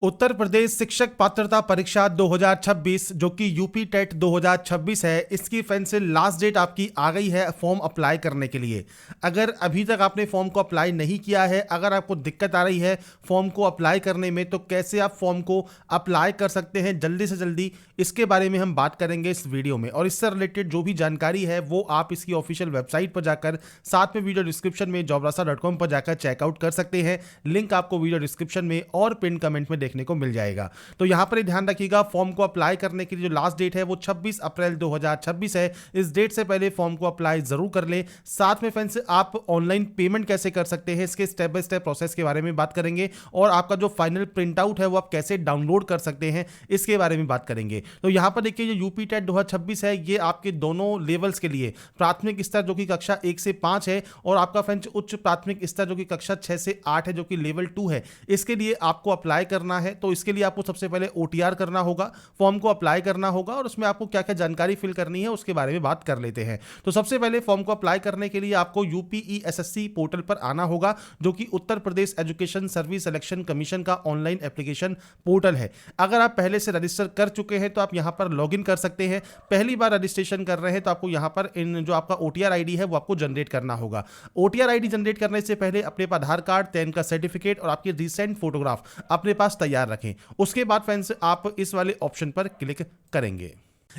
उत्तर प्रदेश शिक्षक पात्रता परीक्षा 2026 जो कि यूपी टेट 2026 है, इसकी फ्रेंड्स लास्ट डेट आपकी आ गई है फॉर्म अप्लाई करने के लिए। अगर अभी तक आपने फॉर्म को अप्लाई नहीं किया है, अगर आपको दिक्कत आ रही है फॉर्म को अप्लाई करने में, तो कैसे आप फॉर्म को अप्लाई कर सकते हैं जल्दी से जल्दी, इसके बारे में हम बात करेंगे इस वीडियो में। और इससे रिलेटेड जो भी जानकारी है वो आप इसकी ऑफिशियल वेबसाइट पर जाकर, साथ में वीडियो डिस्क्रिप्शन में jobrasa.com पर जाकर चेकआउट कर सकते हैं। लिंक आपको वीडियो डिस्क्रिप्शन में और पिन कमेंट में देखने को मिल जाएगा। तो यहां पर ध्यान रखिएगा, फॉर्म को अप्लाई करने के लिए जो लास्ट डेट है वो 26 अप्रैल 2026 है। इस डेट से पहले फॉर्म को अप्लाई जरूर कर लें। साथ में फ्रेंड्स आप ऑनलाइन पेमेंट कैसे कर सकते हैं, इसके स्टेप बाय स्टेप प्रोसेस के बारे में बात करेंगे, और आपका जो फाइनल प्रिंट आउट है वो आप कैसे डाउनलोड कर सकते हैं इसके बारे में बात करेंगे। तो यहां पर देखिए, जो यूपी टेट 2026 है ये आपके दोनों लेवल्स के लिए, प्राथमिक स्तर जो कि कक्षा 1 से 5 है, और आपका फ्रेंड्स उच्च प्राथमिक स्तर जो कि कक्षा 6 से 8 है, जो कि लेवल 2 है, इसके लिए आपको अप्लाई करना है। तो इसके लिए आपको सबसे पहले ओटीआर करना होगा, फॉर्म को अप्लाई करना होगा, और उसमें आपको क्या क्या जानकारी फिल करनी है उसके बारे में बात कर लेते हैं। तो सबसे पहले फॉर्म को अप्लाई करने के लिए आपको यूपीईएसएससी पोर्टल पर आना होगा, जो कि Uttar Pradesh education service selection commission का ऑनलाइन एप्लीकेशन पोर्टल है। अगर आप पहले से रजिस्टर कर चुके हैं तो आप यहां पर लॉगिन कर सकते हैं। पहली बार रजिस्ट्रेशन कर रहे हैं तो आपको यहां पर इन जो आपका ओटीआर आईडी है वो आपको जनरेट करना होगा। ओटीआर आईडी जनरेट करने से पहले अपने आधार कार्ड, 10 का सर्टिफिकेट और आपकी रिसेंट फोटोग्राफ अपने पास तैयार रखें। उसके बाद फ्रेंड्स आप इस वाले ऑप्शन पर क्लिक करेंगे।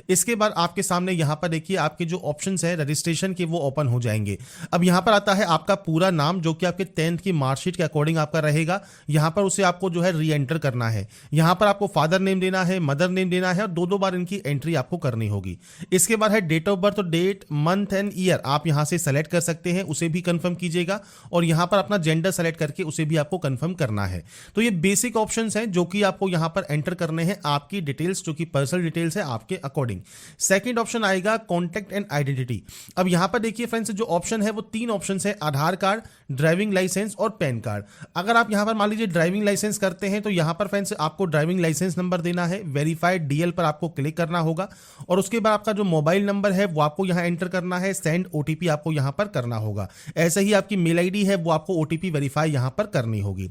इसके बाद आपके सामने यहां पर देखिए आपके जो ऑप्शंस है रजिस्ट्रेशन के वो ओपन हो जाएंगे। अब यहां पर आता है आपका पूरा नाम, जो कि आपके 10th की मार्कशीट के अकॉर्डिंग आपका रहेगा। यहां पर उसे आपको जो है री एंटर करना है। यहां पर आपको फादर नेम देना है, मदर नेम देना है, और दो बार इनकी एंट्री आपको करनी होगी। इसके बाद है डेट ऑफ बर्थ, तो डेट, मंथ एंड ईयर आप यहां से सेलेक्ट कर सकते हैं, उसे भी कंफर्म कीजिएगा। और यहां पर अपना जेंडर सेलेक्ट करके उसे भी आपको कंफर्म करना है। तो ये बेसिक ऑप्शंस हैं जो कि आपको यहां पर एंटर करने हैं, आपकी डिटेल्स जो कि पर्सनल डिटेल्स है आपके अकॉर्डिंग। सेकंड ऑप्शन आएगा कॉन्टैक्ट एंड आइडेंटिटी। अब यहां पर देखिए फ्रेंड्स, जो ऑप्शन है वो 3 ऑप्शन है, आधार कार्ड, ड्राइविंग लाइसेंस और पैन कार्ड। अगर आप यहां पर मान लीजिए ड्राइविंग लाइसेंस करते हैं तो यहां पर फ्रेंड्स आपको ड्राइविंग लाइसेंस नंबर देना है, वेरीफाइड डीएल पर आपको क्लिक करना होगा, और उसके बाद आपका जो मोबाइल नंबर है वो आपको यहां एंटर करना है, सेंड ओटीपी आपको यहां पर करना होगा। ऐसे ही आपकी मेल आईडी है वो आपको ओटीपी वेरीफाई यहां पर करनी होगी।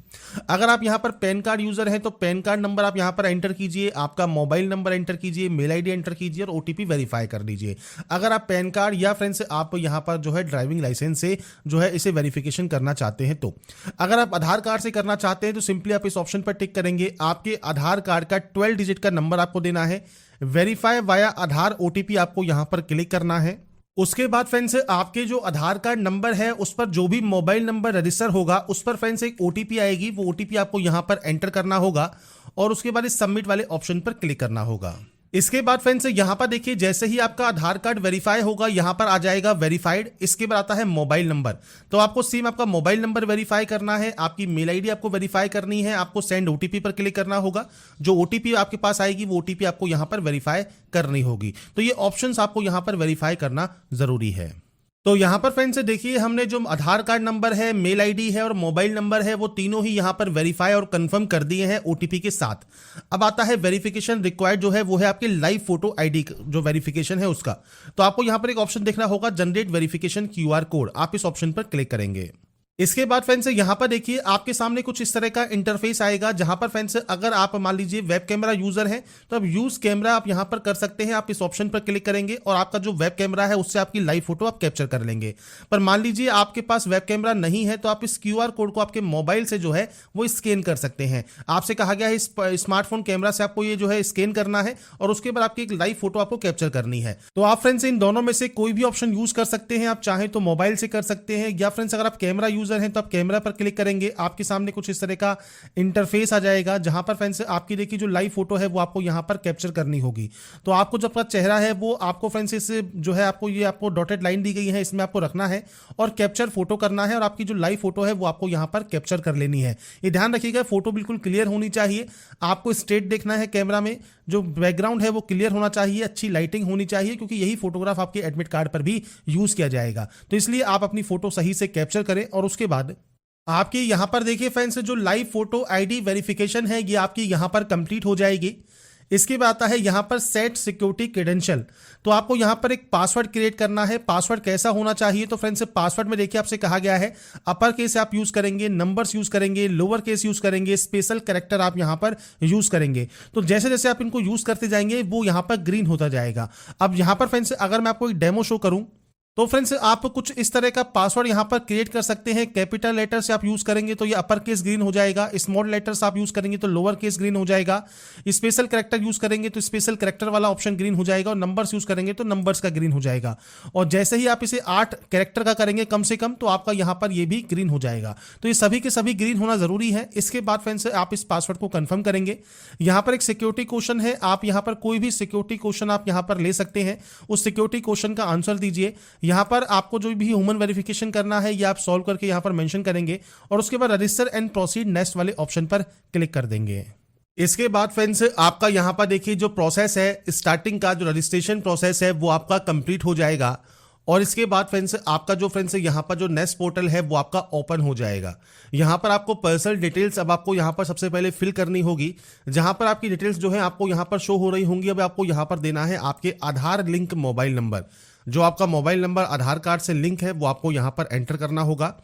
अगर आप यहां पर पैन कार्ड यूजर हैं तो पैन कार्ड नंबर आप यहां पर एंटर कीजिए, आपका मोबाइल नंबर एंटर कीजिए, मेल आईडी एंटर कीजिए और ओटीपी वेरीफाई कर दीजिए। अगर आप पैन कार्ड या फ्रेंड्स आप यहां पर जो है ड्राइविंग लाइसेंस से जो है इसे वेरिफिकेशन करना चाहते हैं, तो अगर आप आधार कार्ड से करना चाहते हैं तो सिंपली आप इस ऑप्शन पर टिक करेंगे। आपके आधार कार्ड का 12 डिजिट का नंबर आपको देना है, वेरीफाई वाया आधार ओटीपी आपको यहां पर क्लिक करना है। उसके बाद फ्रेंड्स आपके जो आधार कार्ड नंबर है उस पर जो भी मोबाइल नंबर रजिस्टर होगा उस पर फ्रेंड्स एक ओटीपी आएगी, वो ओटीपी आपको यहां पर एंटर करना होगा, और उसके बाद इस सबमिट वाले ऑप्शन पर क्लिक करना होगा। इसके बाद फ्रेंड्स यहां पर देखिए, जैसे ही आपका आधार कार्ड वेरीफाई होगा यहां पर आ जाएगा वेरीफाइड। इसके बाद आता है मोबाइल नंबर, तो आपको सेम आपका मोबाइल नंबर वेरीफाई करना है, आपकी मेल आईडी आपको वेरीफाई करनी है, आपको सेंड ओटीपी पर क्लिक करना होगा। जो ओटीपी आपके पास आएगी वो ओटीपी आपको यहां पर वेरीफाई करनी होगी। तो ये ऑप्शंस आपको यहां पर वेरीफाई करना जरूरी है। तो यहां पर फ्रेंड्स देखिए, हमने जो आधार कार्ड नंबर है, मेल आईडी है और मोबाइल नंबर है वो तीनों ही यहां पर वेरीफाई और कंफर्म कर दिए हैं ओटीपी के साथ। अब आता है वेरिफिकेशन रिक्वायर्ड, जो है वो है आपके लाइव फोटो आईडी जो वेरिफिकेशन है उसका। तो आपको यहां पर एक ऑप्शन देखना होगा, जनरेट वेरिफिकेशन क्यूआर कोड, आप इस ऑप्शन पर क्लिक करेंगे। इसके बाद फ्रेंड्स यहां पर देखिए आपके सामने कुछ इस तरह का इंटरफेस आएगा, जहां पर फ्रेंड्स अगर आप मान लीजिए वेब कैमरा यूजर हैं तो अब यूज कैमरा आप यहां पर कर सकते हैं। आप इस ऑप्शन पर क्लिक करेंगे और आपका जो वेब कैमरा है उससे आपकी लाइव फोटो आप कैप्चर कर लेंगे। पर मान लीजिए आपके पास वेब कैमरा नहीं है तो आप इस क्यूआर कोड को आपके मोबाइल से जो है वो स्कैन कर सकते हैं। आपसे कहा गया है इस स्मार्टफोन कैमरा से आपको ये जो है स्कैन करना है, और उसके बाद आपकी एक लाइव फोटो आपको कैप्चर करनी है। तो आप फ्रेंड्स इन दोनों में से कोई भी ऑप्शन यूज कर सकते हैं। आप चाहें तो मोबाइल से कर सकते हैं, या फ्रेंड्स अगर आप कैमरा यूजर हैं तो आप कैमरा क्लिक करेंगे, आपके सामने कुछ इस तरह का इंटरफेस आ जाएगा, जहां पर फ्रेंड्स आपकी देखिए जो लाइव फोटो है वो आपको यहां पर कैप्चर करनी होगी। तो आपको जो आपका चेहरा है वो आपको फ्रेंड्स इस जो है आपको ये आपको डॉटेड लाइन दी गई है, इसमें आपको रखना है और कैप्चर फोटो करना है, और आपकी जो लाइव फोटो है वो आपको यहां पर कैप्चर कर लेनी है। ये ध्यान रखिएगा, फोटो बिल्कुल क्लियर होनी चाहिए, आपको स्ट्रेट देखना है कैमरा में, जो बैकग्राउंड है वो क्लियर होना चाहिए, अच्छी लाइटिंग होनी चाहिए, क्योंकि यही फोटोग्राफ आपके एडमिट कार्ड पर भी यूज किया जाएगा। तो इसलिए आप अपनी फोटो सही से कैप्चर करें, और उसके बाद आपकी यहां पर देखिए फ्रेंड्स जो लाइव फोटो आईडी वेरिफिकेशन है ये आपकी यहां पर कंप्लीट हो जाएगी। इसके बाद आता है यहाँ पर सेट सिक्योरिटी क्रेडेंशियल। तो आपको यहाँ पर एक पासवर्ड क्रिएट करना है। पासवर्ड कैसा होना चाहिए, तो फ्रेंड्स पासवर्ड में देखिए आपसे कहा गया है अपर केस आप यूज करेंगे, नंबर्स यूज करेंगे, लोअर केस यूज करेंगे, स्पेशल कैरेक्टर आप यहाँ पर यूज करेंगे। तो जैसे जैसे आप इनको यूज करते जाएंगे वो यहाँ पर ग्रीन होता जाएगा। अब यहाँ पर फ्रेंड्स अगर मैं आपको एक डेमो शो करूं तो फ्रेंड्स आप कुछ इस तरह का पासवर्ड यहां पर क्रिएट कर सकते हैं। कैपिटल लेटर से आप यूज करेंगे तो ये अपर केस ग्रीन हो जाएगा, स्मॉल लेटर्स आप यूज करेंगे तो लोअर केस ग्रीन हो जाएगा, स्पेशल कैरेक्टर यूज करेंगे तो स्पेशल कैरेक्टर वाला ऑप्शन ग्रीन हो जाएगा, और नंबर्स यूज करेंगे तो नंबर्स का ग्रीन हो जाएगा। और जैसे ही आप इसे 8 कैरेक्टर का करेंगे कम से कम, तो आपका यहां पर ये भी ग्रीन हो जाएगा। तो ये सभी के सभी ग्रीन होना जरूरी है। इसके बाद फ्रेंड्स आप इस पासवर्ड को कंफर्म करेंगे। यहां पर एक सिक्योरिटी क्वेश्चन है, आप यहां पर कोई भी सिक्योरिटी क्वेश्चन आप यहां पर ले सकते हैं। उस सिक्योरिटी क्वेश्चन का आंसर दीजिए। यहां पर आपको जो भी ह्यूमन वेरिफिकेशन करना है ये आप सॉल्व करके यहां पर मेंशन करेंगे, और उसके बाद रजिस्टर एंड प्रोसीड नेक्स्ट वाले ऑप्शन पर क्लिक कर देंगे। इसके बाद फ्रेंड्स आपका यहां पर देखिए जो प्रोसेस है, स्टार्टिंग का जो रजिस्ट्रेशन प्रोसेस है वो आपका कंप्लीट हो जाएगा। और इसके बाद फ्रेंड्स आपका जो फ्रेंड्स यहाँ पर जो नेस्ट पोर्टल है वो आपका ओपन हो जाएगा। यहाँ पर आपको पर्सनल डिटेल्स अब आपको यहाँ पर सबसे पहले फिल करनी होगी। जहाँ पर आपकी डिटेल्स जो है आपको यहाँ पर शो हो रही होंगी। अब आपको यहाँ पर देना है आपके आधार लिंक मोबाइल नंबर। जो आपका मोबाइल नंबर आधार कार्ड से लिंक है वो आपको यहाँ पर एंटर करना होगा।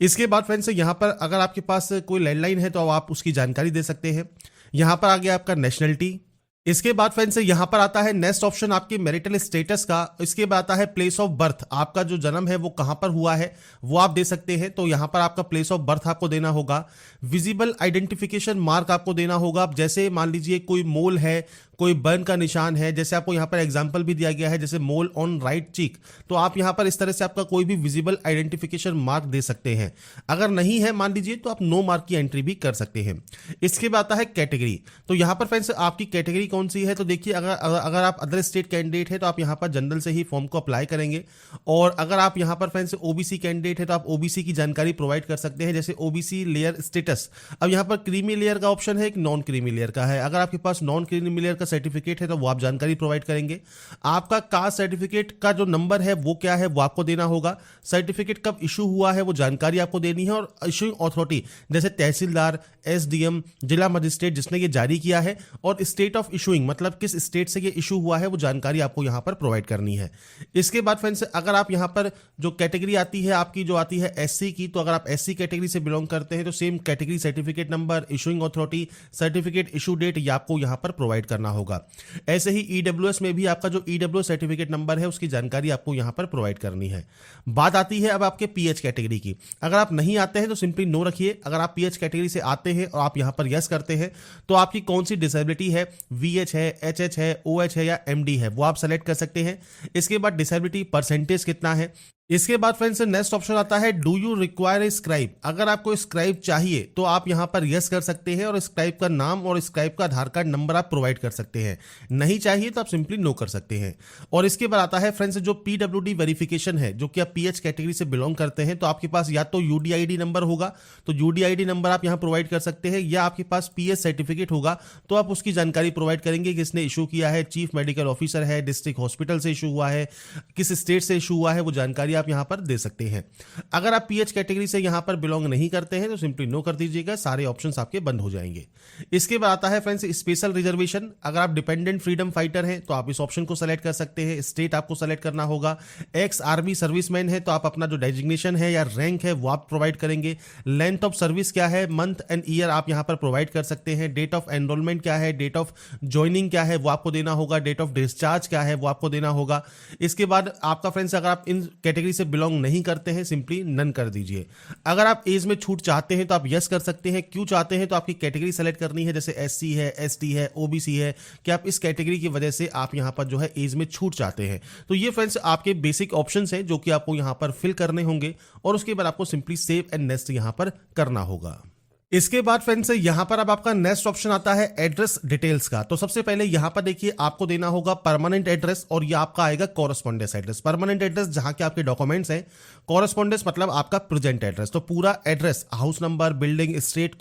इसके बाद फ्रेंड्स यहाँ पर अगर आपके पास कोई लैंडलाइन है तो आप उसकी जानकारी दे सकते हैं। यहाँ पर आ गया आपका नेशनलिटी। इसके बाद फ्रेंड्स यहाँ पर आता है नेक्स्ट ऑप्शन आपके मैरिटल स्टेटस का। इसके बाद आता है प्लेस ऑफ बर्थ, आपका जो जन्म है वो कहां पर हुआ है वो आप दे सकते हैं। तो यहाँ पर आपका प्लेस ऑफ बर्थ आपको देना होगा। विजिबल आइडेंटिफिकेशन मार्क आपको देना होगा। अब जैसे मान लीजिए कोई मोल है, कोई बर्न का निशान है, जैसे आपको यहाँ पर एग्जांपल भी दिया गया है जैसे मोल ऑन राइट चीक, तो आप यहाँ पर इस तरह से आपका कोई भी विजिबल आइडेंटिफिकेशन मार्क दे सकते हैं। अगर नहीं है मान लीजिए तो आप नो मार्क की एंट्री भी कर सकते हैं। इसके बाद आता है कैटेगरी। तो यहाँ पर फ्रेंड्स आपकी कैटेगरी कौन सी है, तो देखिए अगर आप अदर स्टेट कैंडिडेट है तो आप यहाँ पर जनरल से ही फॉर्म को अप्लाई करेंगे। और अगर आप यहाँ पर फ्रेंड्स ओबीसी कैंडिडेट है तो आप ओबीसी की जानकारी प्रोवाइड कर सकते हैं, जैसे ओबीसी लेयर स्टेटस। अब यहाँ पर क्रीमी लेयर का ऑप्शन है, एक नॉन क्रीमी लेयर का है। अगर आपके पास नॉन क्रीमी लेयर का सर्टिफिकेट है तो वो आप जानकारी प्रोवाइड करेंगे। आपका कास्ट सर्टिफिकेट का जो नंबर है वो क्या है वो आपको देना होगा। सर्टिफिकेट कब इशू हुआ है वो जानकारी आपको देनी है। और इशूइंग अथॉरिटी जैसे तहसीलदार, एसडीएम, जिला मजिस्ट्रेट जिसने ये जारी किया है, और स्टेट ऑफ इशूइंग मतलब किस स्टेट से ये इशू हुआ है वो जानकारी आपको यहाँ पर प्रोवाइड करनी है। इसके बाद फ्रेंड्स अगर आप यहाँ पर जो कैटेगरी आती है आपकी जो आती है एससी की, तो अगर आप एससी कैटेगरी से बिलोंग करते हैं तो same category certificate number, issuing authority, certificate issue date ये आपको यहाँ पर प्रोवाइड करना होगा। ऐसे ही ईडब्ल्यूएस में भी आपका जो ईडब्ल्यूएस सर्टिफिकेट नंबर है उसकी जानकारी आपको यहाँ पर प्रोवाइड करनी है। बात आती है अब आपके पीएच कैटेगरी की। अगर आप नहीं आते हैं तो सिंपली नो रखिए। अगर आप पीएच कैटेगरी से आते हैं और आप यहाँ पर यस करते हैं तो आपकी कौन सी डिसेबिलिटी है, वीएच है, एचएच है, ओएच है या एमडी है, वो आप सेलेक्ट कर सकते हैं। इसके बाद डिसेबिलिटी परसेंटेज कितना है। इसके बाद फ्रेंड्स नेक्स्ट ऑप्शन आता है do you require a scribe. अगर आपको स्क्राइब चाहिए तो आप यहां पर यस कर सकते हैं और स्क्राइब का नाम और स्क्राइब का आधार कार्ड नंबर आप प्रोवाइड कर सकते हैं। नहीं चाहिए तो आप सिंपली नो कर सकते हैं। और इसके बाद आता है फ्रेंड्स जो पीडब्ल्यूडी वेरिफिकेशन है, जो कि आप पीएच कैटेगरी से बिलोंग करते हैं तो आपके पास या तो यूडीआईडी नंबर होगा तो यूडीआईडी नंबर आप यहां प्रोवाइड कर सकते हैं, या आपके पास पीएच सर्टिफिकेट होगा तो आप उसकी जानकारी प्रोवाइड करेंगे कि किसने इशू किया है, चीफ मेडिकल ऑफिसर है, डिस्ट्रिक्ट हॉस्पिटल से इशू हुआ है, किस स्टेट से इशू हुआ है, वो जानकारी आप यहां पर दे सकते हैं। अगर आप पीएच कैटेगरी से यहां पर बिलोंग नहीं करते हैं तो सिंपली नो कर दीजिएगा, सारे ऑप्शंस आपके बंद हो जाएंगे। इसके बाद आता है फ्रेंड्स स्पेशल रिजर्वेशन। अगर आप डिपेंडेंट फ्रीडम फाइटर हैं तो आप इस ऑप्शन को सेलेक्ट कर सकते हैं। स्टेट आपको सेलेक्ट करना होगा। एक्स आर्मी सर्विसमैन है तो आप अपना जो डेजिग्नेशन है या रैंक है वो आप प्रोवाइड करेंगे। लेंथ ऑफ सर्विस क्या है, मंथ एंड ईयर आप यहां पर प्रोवाइड कर सकते हैं। डेट ऑफ एनरोलमेंट क्या है, डेट ऑफ ज्वाइनिंग क्या है वो आपको देना होगा। डेट ऑफ डिस्चार्ज क्या है वो आपको देना होगा। इसके बाद आपका फ्रेंड्स अगर आप इन कैटेगरी से बिलोंग नहीं करते हैं सिंपली नन कर दीजिए। अगर आप एज में छूट चाहते हैं तो आप यस कर सकते हैं। क्यों चाहते हैं तो आपकी कैटेगरी सेलेक्ट करनी है, जैसे एससी है, एसटी है, ओबीसी है, कि आप इस कैटेगरी की वजह से आप यहां पर जो है एज में छूट चाहते हैं। तो ये फ्रेंड्स आपके बेसिक ऑप्शंस हैं जो कि आपको यहां पर फिल करने होंगे और उसके बाद आपको सिंपली सेव एंड नेक्स्ट यहां पर करना होगा। इसके बाद फ्रेंड्स यहां पर अब आपका नेक्स्ट ऑप्शन आता है एड्रेस डिटेल्स का। तो सबसे पहले यहां पर देखिए आपको देना होगा परमानेंट एड्रेस और ये आपका आएगा कॉरेस्पॉन्डेंस एड्रेस। परमानेंट एड्रेस जहां के आपके डॉक्यूमेंट्स हैं, कॉरेस्पॉन्डेंस मतलब आपका प्रेजेंट एड्रेस। तो पूरा address, house number, building, street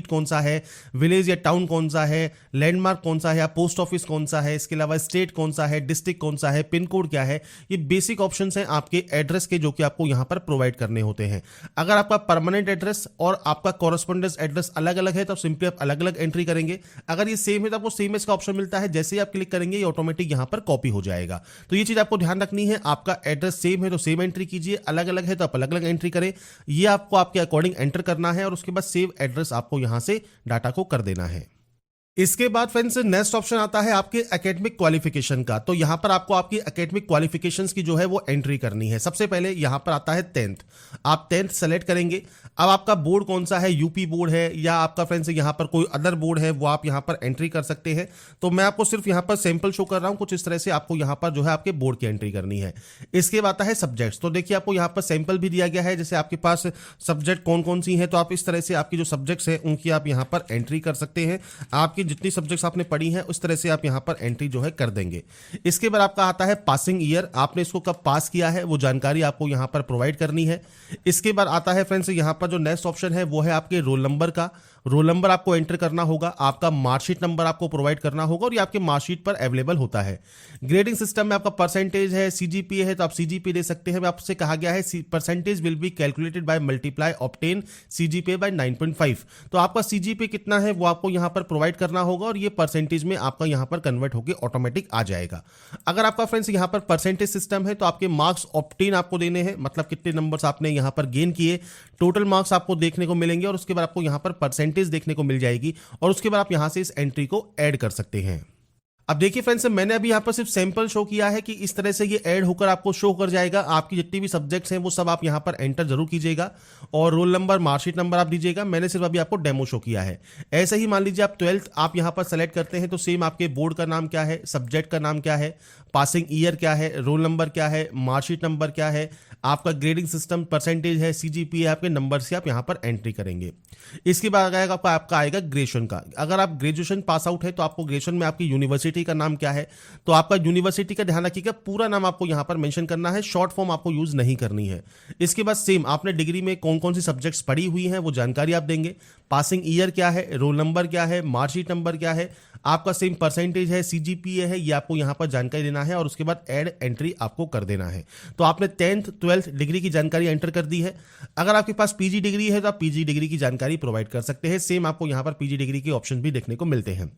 कौन सा है, विलेज या टाउन कौन सा है, लैंडमार्क कौन सा है या पोस्ट ऑफिस कौन सा है, इसके अलावा स्टेट कौन सा है, डिस्ट्रिक्ट कौन सा है, पिन कोड क्या है, ये बेसिक ऑप्शन हैं आपके एड्रेस के जो कि आपको यहां पर प्रोवाइड करने होते हैं। अगर आपका परमानेंट एड्रेस और आपका कॉरेस्पॉन्डेंस एड्रेस अलग अलग है तो सिंपली आप अलग अलग एंट्री करेंगे। अगर ये सेम है तो आपको सेम एज का ऑप्शन मिलता है, जैसे ही आप क्लिक करेंगे ये ऑटोमेटिक यहाँ पर कॉपी हो जाएगा। तो ये चीज आपको ध्यान रखनी है, आपका एड्रेस सेम है तो सेम एंट्री कीजिए, अलग अलग है तो आप अलग अलग एंट्री करें। ये आपको आपके अकॉर्डिंग एंटर करना है और उसके बाद सेव एड्रेस आपको यहां से डाटा को कर देना है। इसके बाद फ्रेंड्स नेक्स्ट ऑप्शन आता है आपके एकेडमिक क्वालिफिकेशन का। तो यहां पर आपको आपकी एकेडमिक क्वालिफिकेशंस की जो है वो एंट्री करनी है। सबसे पहले यहां पर आता है 10th, आप 10th सेलेक्ट करेंगे। अब आपका बोर्ड कौन सा है, यूपी बोर्ड है या आपका फ्रेंड्स यहां पर कोई अदर बोर्ड है, वो आप यहां पर एंट्री कर सकते हैं। तो मैं आपको सिर्फ यहां पर सैंपल शो कर रहा हूं, कुछ इस तरह से आपको यहां पर जो है आपके बोर्ड की एंट्री करनी है। इसके बाद आता है सब्जेक्ट्स। तो देखिए आपको यहां पर सैंपल भी दिया गया है, जैसे आपके पास सब्जेक्ट कौन कौन सी है, तो आप इस तरह से आपकी जो सब्जेक्ट्स है उनकी आप यहां पर एंट्री कर सकते हैं। आपकी जितनी सब्जेक्ट्स आपने पढ़ी है उस तरह से आप यहां पर एंट्री जो है कर देंगे। इसके बाद आपका आता है पासिंग ईयर, आपने इसको कब पास किया है वो जानकारी आपको यहां पर प्रोवाइड करनी है। इसके बाद आता है फ्रेंड्स यहां पर जो नेक्स्ट ऑप्शन है वो है आपके रोल नंबर का। रोल नंबर आपको एंटर करना होगा, आपका मार्कशीट नंबर आपको प्रोवाइड करना होगा और ये आपके मार्कशीट पर अवेलेबल होता है। ग्रेडिंग सिस्टम में आपका परसेंटेज है, सीजीपीए है तो आप सीजीपीए दे सकते हैं। आपसे कहा गया है percentage will be calculated by multiply obtain CGPA by 9.5। तो आपका सीजीपीए कितना है वो आपको यहां पर प्रोवाइड करना होगा और ये परसेंटेज में आपका यहां पर कन्वर्ट होकर ऑटोमेटिक आ जाएगा। अगर आपका फ्रेंड्स यहां पर परसेंटेज सिस्टम है तो आपके मार्क्स ऑब्टेन आपको देने हैं, मतलब कितने नंबर्स आपने यहां पर गेन किए, टोटल मार्क्स आपको देखने को मिलेंगे और उसके बाद आपको यहां पर परसेंटेज देखने को मिल जाएगी और उसके बाद आप यहां से इस एंट्री को ऐड कर सकते हैं। अब देखिए फ्रेंड्स मैंने अभी यहां पर सिर्फ सैंपल शो किया है कि इस तरह से ये ऐड होकर आपको शो कर जाएगा। आपकी जितनी भी सब्जेक्ट्स हैं वो सब आप यहां पर एंटर जरूर कीजिएगा और रोल नंबर मार्कशीट नंबर आप दीजिएगा। मैंने सिर्फ अभी आपको डेमो शो किया है। ऐसे ही मान लीजिए आप 12th आप यहां पर सेलेक्ट करते हैं तो सेम आपके बोर्ड का नाम क्या है, सब्जेक्ट का नाम क्या है, पासिंग ईयर क्या है, रोल नंबर क्या है, मार्कशीट नंबर क्या है, आपका ग्रेडिंग सिस्टम परसेंटेज है, सीजीपीए आपके नंबर से आप यहां पर एंट्री करेंगे। इसके बाद आपका आएगा ग्रेजुएशन का। अगर आप ग्रेजुएशन पास आउट है तो आपको ग्रेजुएशन में आपकी यूनिवर्सिटी का नाम क्या है, तो आपका यूनिवर्सिटी का ध्यान रखिएगा पूरा नाम आपको यहां पर मेंशन करना है, शॉर्ट फॉर्म आपको यूज नहीं करनी है। इसके बाद सेम आपने डिग्री में कौन कौन सी सब्जेक्ट्स पढ़ी हुई हैं वो जानकारी आप देंगे। पासिंग ईयर क्या है, रोल नंबर क्या है, मार्कशीट नंबर क्या है, आपका सेम परसेंटेज है, सीजीपीए है, ये आपको यहां पर जानकारी देना है और उसके बाद ऐड एंट्री आपको कर देना है। तो आपने 10th 12th डिग्री की जानकारी एंटर कर दी है। अगर आपके पास पीजी डिग्री है तो आप पीजी डिग्री की जानकारी प्रोवाइड कर सकते हैं। सेम आपको यहां पर पीजी डिग्री के ऑप्शन भी देखने को मिलते हैं।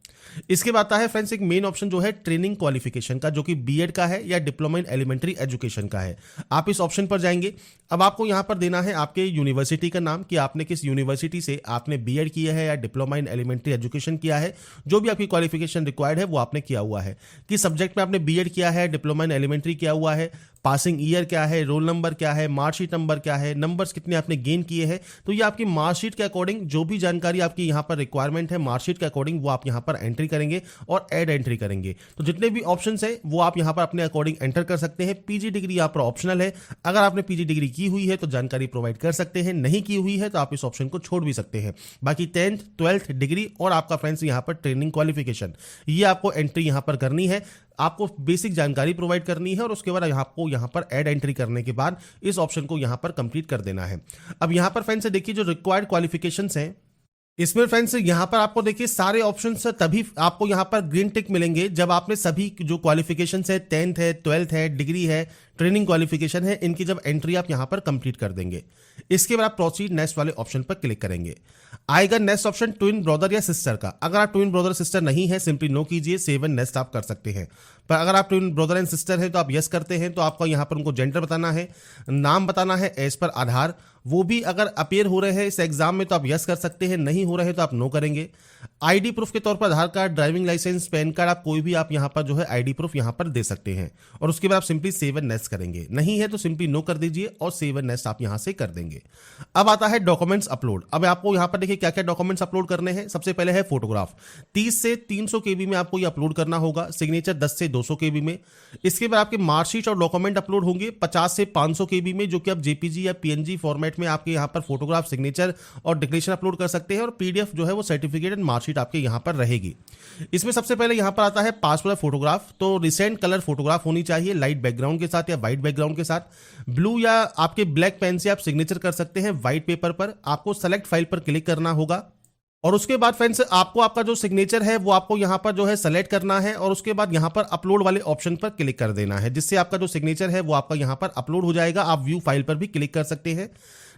इसके बाद आता है फ्रेंड्स एक मेन ऑप्शन जो है ट्रेनिंग क्वालिफिकेशन का, जो कि बीएड का है या डिप्लोमा इन एलिमेंट्री एजुकेशन का है। आप इस ऑप्शन पर जाएंगे। अब आपको यहां पर देना है आपके यूनिवर्सिटी का नाम कि आपने किस यूनिवर्सिटी से आपने बीएड किया है या डिप्लोमा इन एलिमेंट्री एजुकेशन किया है, जो भी आपकी क्वालिफिकेशन रिक्वायर्ड है वो आपने किया हुआ है। किस सब्जेक्ट में आपने बीएड किया है, डिप्लोमा इन एलिमेंट्री किया हुआ है, पासिंग ईयर क्या है, रोल नंबर क्या है, मार्कशीट नंबर क्या है, नंबर्स कितने आपने गेन किए हैं। तो ये आपकी मार्कशीट के अकॉर्डिंग जो भी जानकारी आपकी यहां पर रिक्वायरमेंट है मार्कशीट के अकॉर्डिंग वो आप यहां पर एंट्री करेंगे और ऐड एंट्री करेंगे। तो जितने भी ऑप्शंस हैं वो आप यहां पर अपने अकॉर्डिंग एंटर कर सकते हैं। पीजी डिग्री यहां पर ऑप्शनल है। अगर आपने पीजी डिग्री की हुई है तो जानकारी प्रोवाइड कर सकते हैं, नहीं की हुई है तो आप इस ऑप्शन को छोड़ भी सकते हैं। बाकी 10th 12th डिग्री और आपका फ्रेंड्स यहां पर ट्रेनिंग क्वालिफिकेशन ये आपको एंट्री यहां पर करनी है। आपको बेसिक जानकारी प्रोवाइड करनी है और उसके बाद आपको यहां पर ऐड एंट्री करने के बाद इस ऑप्शन को यहां पर कंप्लीट कर देना है। अब यहां पर फ्रेंड्स देखिए जो रिक्वायर्ड क्वालिफिकेशंस हैं इसमें फ्रेंड्स यहां पर आपको देखिए सारे ऑप्शंस तभी आपको यहां पर ग्रीन टिक मिलेंगे जब आपने सभी जो क्वालिफिकेशंस है 10th है 12th है डिग्री है ट्रेनिंग क्वालिफिकेशन है इनकी जब एंट्री आप यहां पर कंप्लीट कर देंगे। इसके बाद आप प्रोसीड नेक्स्ट वाले ऑप्शन पर क्लिक करेंगे। आएगा नेक्स्ट ऑप्शन ट्विन ब्रदर या सिस्टर का। अगर आप ट्विन ब्रदर सिस्टर नहीं है सिंपली नो कीजिए, सेव एंड नेक्स्ट आप कर सकते हैं। पर अगर आप ट्विन ब्रदर एंड सिस्टर है तो आप यस करते हैं तो आपको यहां पर उनको जेंडर बताना है, नाम बताना है एज पर आधार, वो भी अगर अपेयर हो रहे हैं इस एग्जाम में तो आप यस कर सकते हैं, नहीं हो रहे हैं तो आप नो करेंगे। आईडी प्रूफ के तौर पर Aadhaar card, driving licence, PAN card, आप कोई भी आप यहां पर जो है आईडी प्रूफ यहां पर दे सकते हैं और उसके बाद आप सिंपली सेव एंड नेक्स्ट करेंगे। नहीं है तो सिंपली नो कर दीजिए और सेव एंड नेक्स्ट आप यहां से कर देंगे। अब आता है डॉक्यूमेंट्स अपलोड। अब आपको यहां पर देखिए क्या क्या डॉक्यूमेंट्स अपलोड करने हैं। सबसे पहले है फोटोग्राफ, 30 से 300 केबी में आपको ये अपलोड करना होगा। सिग्नेचर 10 से 200 केबी में। इसके बाद आपके मार्कशीट और डॉक्यूमेंट अपलोड होंगे 50 से 500 केबी में, जो कि आप जेपीजी या पीएनजी फॉर्मेट में आपके यहां पर फोटोग्राफ, सिग्नेचर और डिक्लेरेशन अपलोड कर सकते हैं और पीडीएफ जो है वो सर्टिफिकेट एंड मार्कशीट आपके यहां पर रहेगी। इसमें सबसे पहले यहां पर आता है पासपोर्ट फोटोग्राफ। तो रिसेंट कलर फोटोग्राफ होनी चाहिए, लाइट बैकग्राउंड के साथ या व्हाइट बैकग्राउंड के साथ। ब्लू या आपके ब्लैक पेन से आप सिग्नेचर कर सकते हैं व्हाइट पेपर पर। आपको सेलेक्ट फाइल पर क्लिक करना होगा और उसके बाद फ्रेंड्स आपको आपका जो सिग्नेचर है वो आपको यहां पर जो है सेलेक्ट करना है और उसके बाद यहां पर अपलोड वाले ऑप्शन पर क्लिक कर देना है, जिससे आपका जो सिग्नेचर है वो आपका यहां पर अपलोड हो जाएगा। आप व्यू फाइल पर भी क्लिक कर सकते हैं।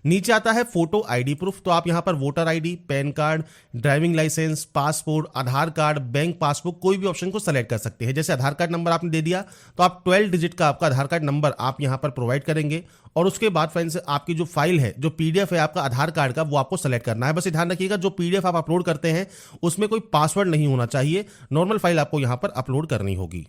नीचे आता है फोटो आईडी प्रूफ, तो आप यहाँ पर voter ID, PAN card, driving licence, passport, Aadhaar card, bank passbook कोई भी ऑप्शन को सेलेक्ट कर सकते हैं। जैसे आधार कार्ड नंबर आपने दे दिया तो आप 12 डिजिट का आपका आधार कार्ड नंबर आप यहाँ पर प्रोवाइड करेंगे और उसके बाद फ्रेंड्स आपकी जो फाइल है, जो पीडीएफ है आपका आधार कार्ड का, वो आपको सेलेक्ट करना है। बस ये ध्यान रखिएगा जो पीडीएफ आप अपलोड करते हैं उसमें कोई पासवर्ड नहीं होना चाहिए, नॉर्मल फाइल आपको यहाँ पर अपलोड करनी होगी।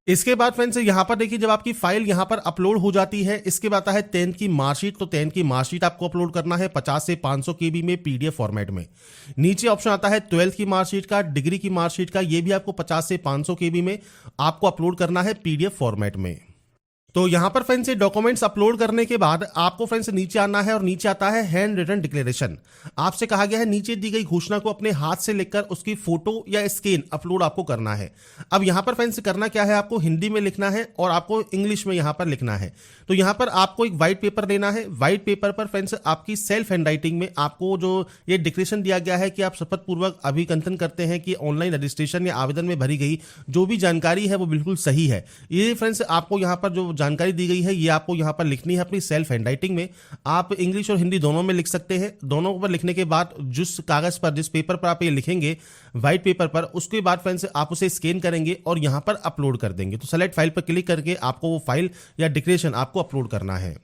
इसके बाद फ्रेंड्स यहाँ पर देखिए जब आपकी फाइल यहाँ पर अपलोड हो जाती है, इसके बाद आता है 10th की मार्कशीट, तो 10th की मार्कशीट आपको अपलोड करना है 50 से 500 केबी में पीडीएफ फॉर्मेट में। नीचे ऑप्शन आता है 12th की मार्कशीट का, डिग्री की मार्कशीट का, ये भी आपको 50 से 500 केबी में आपको अपलोड करना है पीडीएफ फॉर्मेट में। तो यहां पर फ्रेंड्स ये डॉक्यूमेंट्स अपलोड करने के बाद आपको फ्रेंड्स नीचे आना है और नीचे आता है हैंड रिटन डिक्लेरेशन। आपसे कहा गया है नीचे दी गई घोषणा को अपने हाथ से लिखकर उसकी फोटो या स्कैन अपलोड आपको करना है। अब यहां पर फ्रेंड्स करना क्या है, आपको हिंदी में लिखना है और आपको इंग्लिश में यहां पर लिखना है। तो यहां पर आपको एक व्हाइट पेपर लेना है, व्हाइट पेपर पर फ्रेंड्स आपकी सेल्फ हैंड राइटिंग में आपको जो ये डिक्लेरेशन दिया गया है कि आप शपथ पूर्वक अभिकंथन करते हैं कि ऑनलाइन रजिस्ट्रेशन या आवेदन में भरी गई जो भी जानकारी है वो बिल्कुल सही है। ये फ्रेंड्स आपको यहां पर जो जानकारी दी गई है ये आपको यहां पर लिखनी है अपनी सेल्फ हैंड राइटिंग में। आप इंग्लिश और हिंदी दोनों में लिख सकते हैं। दोनों पर लिखने के बाद जिस कागज पर, जिस पेपर पर आप ये लिखेंगे व्हाइट पेपर पर, उसके बाद फ्रेंड्स आप उसे स्कैन करेंगे और यहां पर अपलोड कर देंगे। तो सेलेक्ट फाइल पर क्लिक करके आपको वो फाइल या डिक्लेरेशन आपको अपलोड करना है।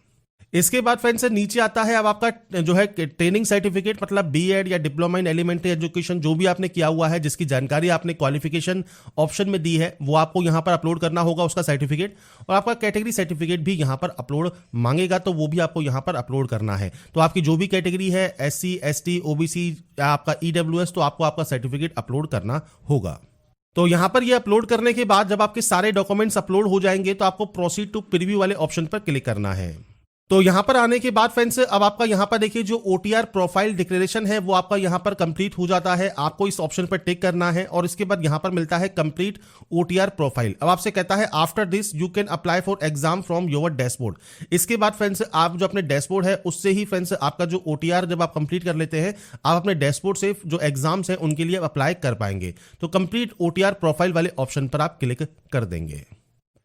इसके बाद फ्रेंड्स नीचे आता है अब आपका जो है ट्रेनिंग सर्टिफिकेट, मतलब बीएड या डिप्लोमा इन एलिमेंट्री एजुकेशन जो भी आपने किया हुआ है, जिसकी जानकारी आपने क्वालिफिकेशन ऑप्शन में दी है, वो आपको यहां पर अपलोड करना होगा उसका सर्टिफिकेट। और आपका कैटेगरी सर्टिफिकेट भी यहां पर अपलोड मांगेगा, तो वो भी आपको यहां पर अपलोड करना है। तो आपकी जो भी कैटेगरी है SC ST OBC या आपका EWS, तो आपको आपका सर्टिफिकेट अपलोड करना होगा। तो यहां पर ये अपलोड करने के बाद जब आपके सारे डॉक्यूमेंट्स अपलोड हो जाएंगे तो आपको प्रोसीड टू प्रीव्यू वाले ऑप्शन पर क्लिक करना है। तो यहां पर आने के बाद फ्रेंड्स अब आपका यहां पर देखिए जो OTR प्रोफाइल डिक्लेरेशन है वो आपका यहां पर कंप्लीट हो जाता है। आपको इस ऑप्शन पर टिक करना है और इसके बाद यहां पर मिलता है कंप्लीट OTR प्रोफाइल। अब आपसे कहता है after this you can apply for exam from your dashboard. इसके बाद फ्रेंड्स आप जो अपने डैशबोर्ड है उससे ही फ्रेंड्स आपका जो OTR जब आप कंप्लीट कर लेते हैं आप अपने डैशबोर्ड से जो एग्जाम्स हैं उनके लिए अप्लाई कर पाएंगे। तो कंप्लीट OTR प्रोफाइल वाले ऑप्शन पर आप क्लिक कर देंगे।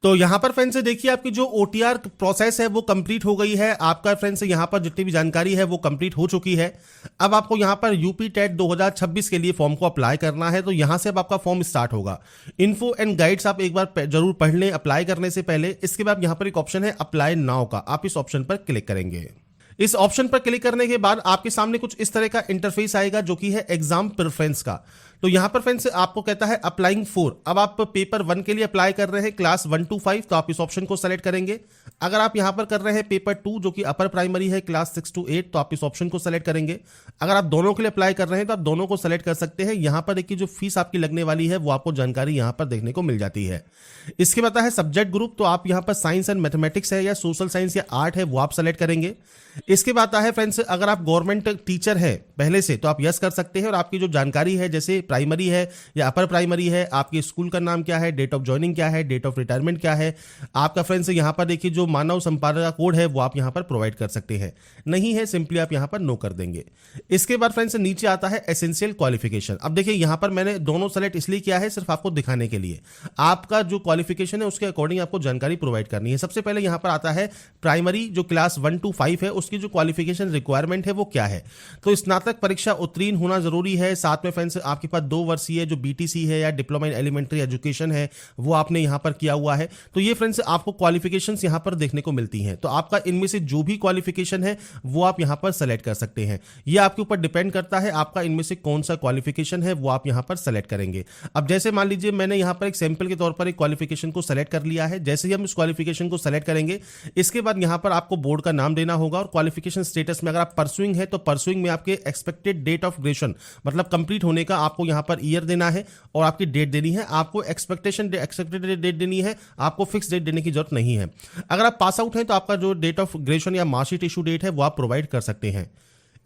तो यहां पर फ्रेंड्स देखिए आपकी जो OTR प्रोसेस है वो कंप्लीट हो गई है। आपका फ्रेंड्स यहां पर जितनी भी जानकारी है वो कंप्लीट हो चुकी है। अब आपको यहां पर यूपी टेट 2026 के लिए फॉर्म को अप्लाई करना है। तो यहां से अब आपका फॉर्म स्टार्ट होगा। इन्फो एंड गाइड्स आप एक बार जरूर पढ़ लें अप्लाई करने से पहले। इसके बाद यहां पर एक ऑप्शन है अप्लाई नाउ का, आप इस ऑप्शन पर क्लिक करेंगे। इस ऑप्शन पर क्लिक करने के बाद आपके सामने कुछ इस तरह का इंटरफेस आएगा जो कि है एग्जाम प्रेफरेंस का। तो यहां पर फ्रेंड्स आपको कहता है अप्लाइंग फॉर। अब आप पेपर 1 के लिए अप्लाई कर रहे हैं क्लास 1 to 5, तो आप इस ऑप्शन को सेलेक्ट करेंगे। अगर आप यहां पर कर रहे हैं पेपर 2 जो कि अपर प्राइमरी है क्लास 6 to 8, तो आप इस ऑप्शन को सेलेक्ट करेंगे। अगर आप दोनों के लिए अप्लाई कर रहे हैं तो आप दोनों को सेलेक्ट कर सकते हैं। यहां पर देखिए जो फीस आपकी लगने वाली है वो आपको जानकारी यहां पर देखने को मिल जाती है। इसके बाद है सब्जेक्ट ग्रुप, तो आप यहां पर साइंस एंड मैथमेटिक्स है या सोशल साइंस या आर्ट है वो आप सेलेक्ट करेंगे। इसके बाद है फ्रेंड्स अगर आप गवर्नमेंट टीचर है पहले से तो आप यस कर सकते हैं और आपकी जो जानकारी है जैसे प्राइमरी है या अपर प्राइमरी है, आपके स्कूल का नाम क्या है, डेट ऑफ ज्वाइनिंग क्या है, डेट ऑफ रिटायरमेंट क्या है, आपका फ्रेंड्स यहां पर देखिए जो मानव संपादक कोड है वो आप यहां पर प्रोवाइड कर सकते हैं। नहीं है सिंपली आप यहां पर नो कर देंगे। इसके बाद फ्रेंड्स नीचे आता है एसेंशियल क्वालिफिकेशन। अब देखिए यहां पर मैंने दोनों सेलेक्ट इसलिए किया है सिर्फ आपको दिखाने के लिए। आपका जो क्वालिफिकेशन है उसके अकॉर्डिंग आपको जानकारी प्रोवाइड करनी है। सबसे पहले यहां पर आता है प्राइमरी जो क्लास 1 to 5 है उसकी जो क्वालिफिकेशन रिक्वायरमेंट है वो क्या है। तो स्नातक परीक्षा उत्तीर्ण होना जरूरी है। साथ में फ्रेंड्स आपके पास 2 वर्षीय जो BTC है या डिप्लोमा इन एलिमेंट्री एजुकेशन है वो आपने यहां पर किया हुआ है। तो ये फ्रेंड्स आपको क्वालिफिकेशंस यहां पर देखने को मिलती हैं। तो आपका इनमें से जो भी क्वालिफिकेशन है वो आप यहां पर सेलेक्ट कर सकते हैं। ये आपके ऊपर डिपेंड करता है आपका इनमें से कौन सा क्वालिफिकेशन है वो आप यहां पर सेलेक्ट करेंगे। अब जैसे मान लीजिए मैंने यहां पर एक सैंपल के तौर पर एक क्वालिफिकेशन को सेलेक्ट कर लिया है। जैसे ही हम इस क्वालिफिकेशन को सेलेक्ट करेंगे इसके बाद यहां पर आपको बोर्ड का नाम देना होगा और क्वालिफिकेशन स्टेटस में अगर आप परसुइंग है तो परसुइंग में आपके एक्सपेक्टेड डेट ऑफ ग्रेजुएशन मतलब कंप्लीट होने का आपको यहां पर ईयर देना है और आपकी डेट देनी है। आपको एक्सपेक्टेड डेट देनी है, आपको फिक्स डेट देने की जरूरत नहीं है। अगर आप पास आउट हैं तो आपका जो डेट ऑफ ग्रेजुएशन या मार्कशीट इशू डेट है वो आप प्रोवाइड कर सकते हैं।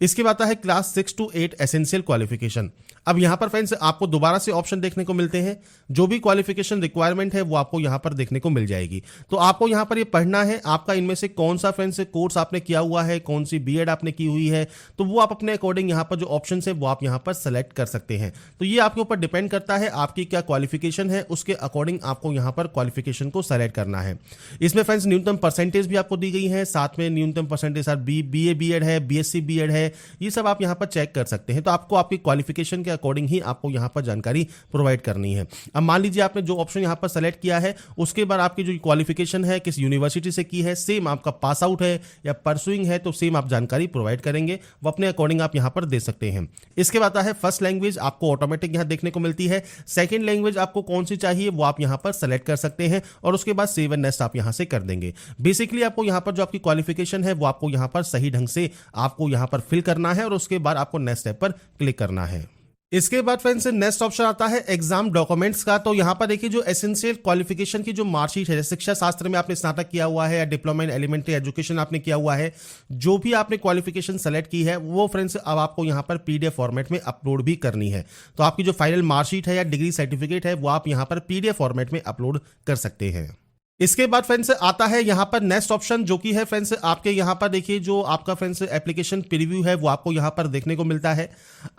इसके बाद आता है क्लास 6 to 8 एसेंशियल क्वालिफिकेशन। अब यहाँ पर फ्रेंड्स आपको दोबारा से ऑप्शन देखने को मिलते हैं, जो भी क्वालिफिकेशन रिक्वायरमेंट है वो आपको यहाँ पर देखने को मिल जाएगी। तो आपको यहाँ पर ये पढ़ना है आपका इनमें से कौन सा फ्रेंड्स कोर्स आपने किया हुआ है, कौन सी बीएड आपने की हुई है, तो वो आप अपने अकॉर्डिंग यहाँ पर जो ऑप्शन है वो आप यहाँ पर सेलेक्ट कर सकते हैं। तो ये आपके ऊपर डिपेंड करता है आपकी क्या क्वालिफिकेशन है, उसके अकॉर्डिंग आपको यहाँ पर क्वालिफिकेशन को सेलेक्ट करना है। इसमें फ्रेंड्स न्यूनतम परसेंटेज भी आपको दी गई है, साथ में न्यूनतम परसेंटेज बीए बीएड है, बीएससी बीएड है, ये सब आप यहाँ पर चेक कर सकते हैं। तो आपको आपकी क्वालिफिकेशन के अकॉर्डिंग ही आपको यहाँ पर जानकारी प्रोवाइड करनी है। अब मान लीजिए आपने जो ऑप्शन यहाँ पर सेलेक्ट किया है उसके बाद आपकी जो क्वालिफिकेशन है किस यूनिवर्सिटी से की है, सेम आपका पास आउट है या परसुइंग है, तो सेम आप जानकारी प्रोवाइड करेंगे, वो अपने अकॉर्डिंग आप यहाँ पर दे सकते हैं। इसके बाद है फर्स्ट लैंग्वेज, आपको ऑटोमेटिक यहाँ देखने को मिलती है। सेकंड लैंग्वेज आपको कौन सी चाहिए वो आप यहाँ पर सेलेक्ट कर सकते हैं और उसके बाद सेव एंड नेक्स्ट आप यहाँ से कर देंगे। बेसिकली आपको यहाँ पर जो आपकी क्वालिफिकेशन है वो आपको यहाँ पर सही ढंग से आपको यहाँ पर फिल करना है और उसके बाद आपको नेक्स्ट स्टेप पर क्लिक करना है। इसके बाद फ्रेंड्स नेक्स्ट ऑप्शन आता है एग्जाम डॉक्यूमेंट्स का। तो यहाँ पर देखिए जो एसेंशियल क्वालिफिकेशन की जो मार्कशीट है, शिक्षा शास्त्र में आपने स्नातक किया हुआ है या डिप्लोमा इन एलिमेंट्री एजुकेशन आपने किया हुआ है, जो भी आपने क्वालिफिकेशन सेलेक्ट की है वो फ्रेंड्स अब आपको यहाँ पर पीडीएफ फॉर्मेट में अपलोड भी करनी है। तो आपकी जो फाइनल मार्कशीट है या डिग्री सर्टिफिकेट है वो आप यहाँ पर पीडीएफ फॉर्मेट में अपलोड कर सकते हैं। इसके बाद फ्रेंड्स आता है यहाँ पर नेक्स्ट ऑप्शन, जो कि है फ्रेंड्स आपके यहाँ पर देखिए जो आपका फ्रेंड्स एप्लीकेशन प्रीव्यू है वो आपको यहाँ पर देखने को मिलता है।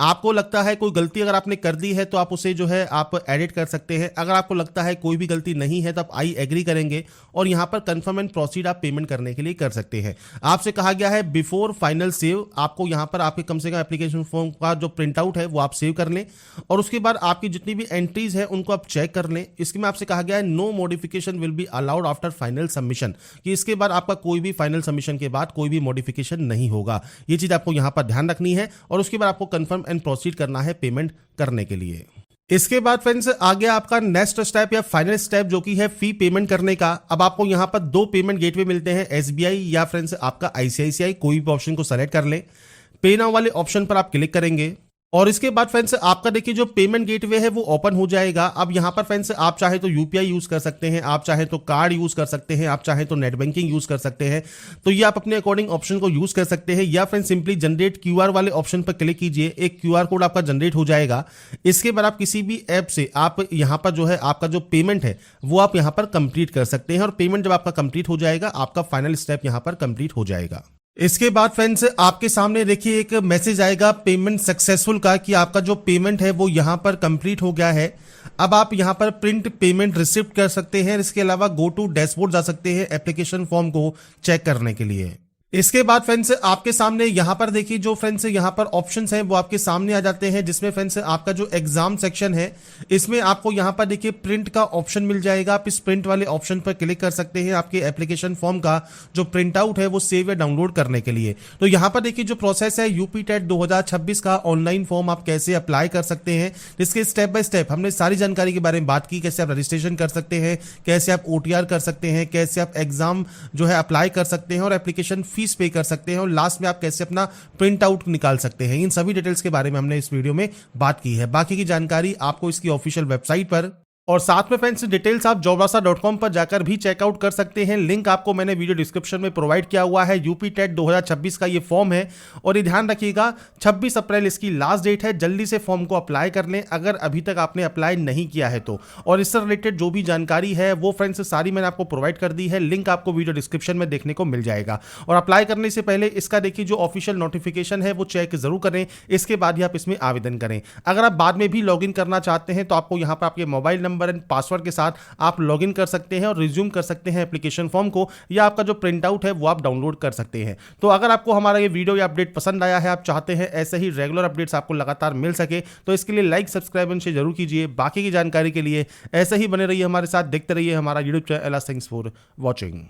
आपको लगता है कोई गलती अगर आपने कर दी है तो आप उसे जो है आप एडिट कर सकते हैं। अगर आपको लगता है कोई भी गलती नहीं है तो आप आई एग्री करेंगे और यहाँ पर कंफर्म एंड प्रोसीड आप पेमेंट करने के लिए कर सकते हैं। आपसे कहा गया है बिफोर फाइनल सेव, आपको यहाँ पर आपके कम से कम एप्लीकेशन फॉर्म का जो प्रिंट आउट है वो आप सेव कर लें और उसके बाद आपकी जितनी भी एंट्रीज है उनको आप चेक कर लें। इसके में आपसे कहा गया है no modification will be allowed after final submission, कि इसके बाद आपका कोई भी फाइनल सबमिशन के बाद कोई भी मॉडिफिकेशन नहीं होगा। ये चीज आपको यहां पर ध्यान रखनी है और उसके बाद आपको कंफर्म एंड प्रोसीड करना है पेमेंट करने के लिए। इसके बाद फ्रेंड्स आ गया आपका नेक्स्ट स्टेप या फाइनल स्टेप, जो कि है फी पेमेंट करने का। अब आपको यहां पर दो पेमेंट गेटवे मिलते हैं, एसबीआई या फ्रेंड्स आपका आईसीआईसीआई, कोई भी ऑप्शन को सेलेक्ट कर ले। पे नाउ वाले ऑप्शन पर आप क्लिक करेंगे और इसके बाद फ्रेंड्स आपका देखिए जो पेमेंट गेटवे है वो ओपन हो जाएगा। अब यहां पर फ्रेंड्स आप चाहे तो यूपीआई यूज कर सकते हैं, आप चाहे तो कार्ड यूज कर सकते हैं, आप चाहे तो नेट बैंकिंग यूज कर सकते हैं। तो ये आप अपने अकॉर्डिंग ऑप्शन को यूज कर सकते हैं या फ्रेंड्स सिंपली जनरेट क्यूआर वाले ऑप्शन पर क्लिक कीजिए, एक क्यूआर कोड आपका जनरेट हो जाएगा। इसके बाद आप किसी भी ऐप से आप यहां पर जो है आपका जो पेमेंट है वो आप यहां पर कंप्लीट कर सकते हैं और पेमेंट जब आपका कंप्लीट हो जाएगा आपका फाइनल स्टेप यहां पर कंप्लीट हो जाएगा। इसके बाद फ्रेंड्स आपके सामने देखिए एक मैसेज आएगा पेमेंट सक्सेसफुल का, कि आपका जो पेमेंट है वो यहां पर कंप्लीट हो गया है। अब आप यहां पर प्रिंट पेमेंट रिसिप्ट कर सकते हैं। इसके अलावा गो टू डैशबोर्ड जा सकते हैं एप्लीकेशन फॉर्म को चेक करने के लिए। इसके बाद फ्रेंड्स आपके सामने यहां पर देखिए जो फ्रेंड्स यहां पर ऑप्शंस हैं वो आपके सामने आ जाते हैं, जिसमें फ्रेंड्स आपका जो एग्जाम सेक्शन है इसमें आपको यहां पर देखिए प्रिंट का ऑप्शन मिल जाएगा। आप इस प्रिंट वाले ऑप्शन पर क्लिक कर सकते हैं आपके एप्लीकेशन फॉर्म का जो प्रिंट आउट है वो सेव या डाउनलोड करने के लिए। तो यहां पर देखिए जो प्रोसेस है यूपी टेट 2026 का ऑनलाइन फॉर्म आप कैसे अप्लाई कर सकते हैं, इसके स्टेप बाय स्टेप हमने सारी जानकारी के बारे में बात की। कैसे आप रजिस्ट्रेशन कर सकते हैं, कैसे आप ओटीआर कर सकते हैं, कैसे आप एग्जाम जो है अप्लाई कर सकते हैं और एप्लीकेशन फीस पे कर सकते हैं और लास्ट में आप कैसे अपना प्रिंट आउट निकाल सकते हैं। इन सभी डिटेल्स के बारे में हमने इस वीडियो में बात की है। बाकी की जानकारी आपको इसकी ऑफिशियल वेबसाइट पर और साथ में फ्रेंड्स डिटेल्स आप jobrasa.com पर जाकर भी चेकआउट कर सकते हैं। लिंक आपको मैंने वीडियो डिस्क्रिप्शन में प्रोवाइड किया हुआ है। यूपी टेट 2026 का ये फॉर्म है और ये ध्यान रखिएगा 26 अप्रैल इसकी लास्ट डेट है। जल्दी से फॉर्म को अप्लाई कर लें अगर अभी तक आपने अप्लाई नहीं किया है तो। और इससे रिलेटेड जो भी जानकारी है वो फ्रेंड्स सारी मैंने आपको प्रोवाइड कर दी है, लिंक आपको वीडियो डिस्क्रिप्शन में देखने को मिल जाएगा। और अप्लाई करने से पहले इसका देखिए जो ऑफिशियल नोटिफिकेशन है वो चेक जरूर करें, इसके बाद ही आप इसमें आवेदन करें। अगर आप बाद में भी लॉग इन करना चाहते हैं तो आपको यहाँ पर आपके मोबाइल नंबर एंड पासवर्ड के साथ आप लॉगिन कर सकते हैं और रिज्यूम कर सकते हैं एप्लीकेशन फॉर्म को, या आपका जो प्रिंट आउट है वो आप डाउनलोड कर सकते हैं। तो अगर आपको हमारा ये वीडियो या अपडेट पसंद आया है, आप चाहते हैं ऐसे ही रेगुलर अपडेट्स आपको लगातार मिल सके, तो इसके लिए लाइक सब्सक्राइब एंड शेयर जरूर कीजिए। बाकी की जानकारी के लिए ऐसे ही बने रहिए हमारे साथ, देखते रहिए हमारा YouTube channel. Thanks for watching.